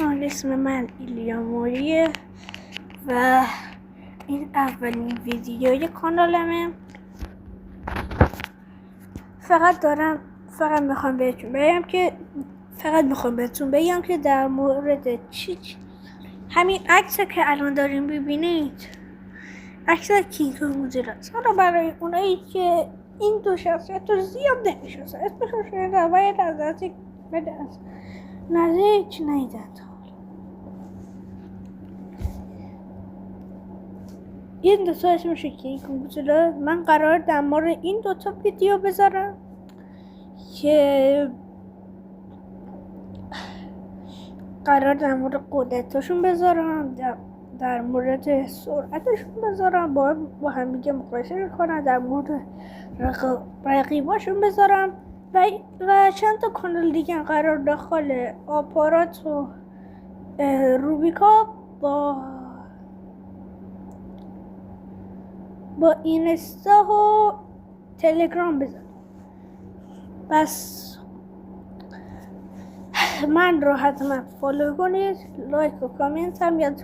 دوستان، اسم من ایلیا موریه و این اولین ویدیوی کانالمه. فقط میخوام بهتون بگم که در مورد چی همین عکس که الان داریم ببینید عکس کینگ گودزیلا است. حالا برای اونایی که این دو شخصیت رو زیاد نمیشناسن، اسمشون شنیدن باید از نزدیک ندیدن. این دوتا اسمشه کینگ گودزیلا. من قرار در مورد این دوتا ویدیو بذارم که قرار در مورد قدرتاشون بذارم، در مورد سرعتشون بذارم، با هم دیگه مقایسه کنم، در مورد رقیباشون بذارم و چند تا کانال دیگه قرار داخل آپارات و روبیکا با اینستا و تلگرام بذارم. پس من رو حتما فالو کنید، لایک و کامنت هم یاد